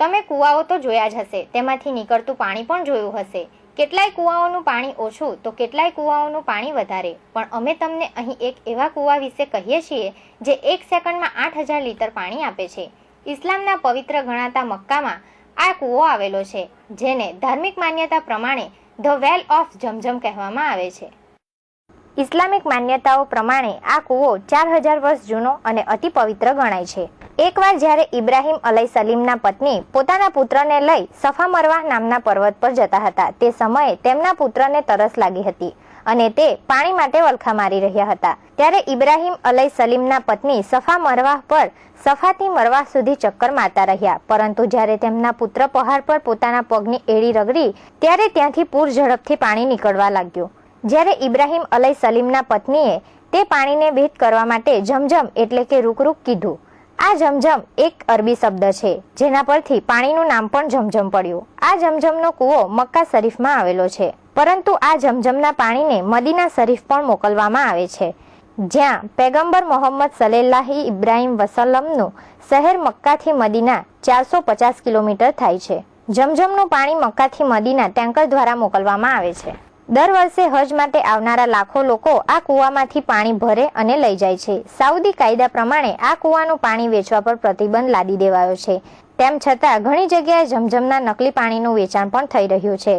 તમે કૂવાઓ તો જોયા જ હશે, તેમાંથી નીકળતું પાણી પણ જોયું હશે. કેટલાય કૂવાઓનું પાણી ઓછું તો કેટલાય કૂવાઓનું પાણી વધારે. પણ અમે તમને અહીં એક એવા કૂવા વિશે કહીએ છીએ જે 1 સેકન્ડમાં 8000 લીટર પાણી આપે છે. ઇસ્લામના પવિત્ર ગણાતા મક્કામાં આ કૂવો આવેલો છે, જેને ધાર્મિક માન્યતા પ્રમાણે ધ વેલ ઓફ ઝમઝમ કહેવામાં આવે છે. ઇસ્લામિક માન્યતાઓ પ્રમાણે આ કૂવો 4000 વર્ષ જૂનો અને અતિ પવિત્ર ગણાય છે. એકવાર જ્યારે ઇબ્રાહિમ અલૈહિસ્સલામના પત્ની પોતાના પુત્રને લઈ સફા મરવા નામના પર્વત પર જતા હતા, તે સમયે તેમના પુત્રને તરસ લાગી હતી અને તે પાણી માટે વલખા મારી રહ્યા હતા. ત્યારે ઇબ્રાહિમ અલૈહિસ્સલામના પત્ની સફા મરવા પર સફાથી મરવા સુધી ચક્કર મારતા રહ્યા, પરંતુ જ્યારે તેમના પુત્ર પહાડ પર પોતાના પગની એડી રગડી ત્યારે ત્યાંથી પૂર ઝડપથી પાણી નીકળવા લાગ્યું. જ્યારે ઇબ્રાહિમ અલૈહિસ્સલામના પત્નીએ તે પાણીને ભેદ કરવા માટે ઝમઝમ એટલે કે રૂક કીધું. આ ઝમઝમ એક અરબી શબ્દ છે, જેના પરથી પાણીનું નામ પણ ઝમઝમ પડ્યું. આ ઝમઝમનો કૂવો મક્કા શરીફમાં આવેલો છે, પરંતુ આ ઝમઝમના પાણીને મદીના શરીફ પણ મોકલવામાં આવે છે, જ્યાં પૈગંબર મોહમ્મદ સલ્લલ્લાહુ ઇબ્રાહિમ વસલ્લમનું શહેર મક્કાથી મદીના 450 કિલોમીટર થાય છે. ઝમઝમનું પાણી મક્કાથી મદીના ટેન્કર દ્વારા મોકલવામાં આવે છે. દર વર્ષે હજ માટે આવનારા લાખો લોકો આ કૂવામાંથી પાણી ભરે અને લઈ જાય છે. સાઉદી કાયદા પ્રમાણે આ કૂવાનું પાણી વેચવા પર પ્રતિબંધ લાદી દેવાયો છે. તેમ છતાં ઘણી જગ્યાએ ઝમઝમના નકલી પાણીનું વેચાણ પણ થઈ રહ્યું છે.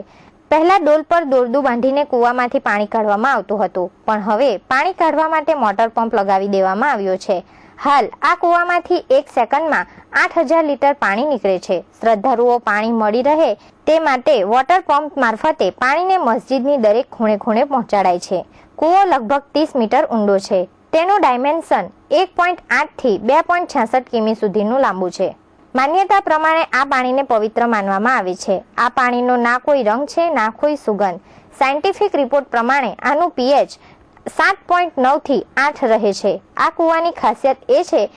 પહેલા ડોલ પર દોરડું બાંધીને કૂવામાંથી પાણી કાઢવામાં આવતું હતું, પણ હવે પાણી કાઢવા માટે મોટર પંપ લગાવી દેવામાં આવ્યો છે. હાલ આ કૂવામાંથી 1 સેકન્ડમાં 8000 લીટર પાણી નીકળે છે. શ્રદ્ધાળુઓ પાણી મળી રહે તે માટે વોટર પંપ મારફતે પાણીને મસ્જિદની દરેક ખૂણે પહોંચાડાય છે. કૂવો લગભગ 30 મીટર ઊંડો છે. તેનું ડાયમેન્શન 1.8 થી 2.66 કિમી સુધીનું લાંબુ છે. માન્યતા પ્રમાણે આ પાણીને પવિત્ર માનવામાં આવે છે. આ પાણીનો ના કોઈ રંગ છે, ના કોઈ સુગંધ. સાયન્ટિફિક રિપોર્ટ પ્રમાણે આનું pH 7.9 થી 8 રહે છે. આ કૂવાની ખાસિયત એ છે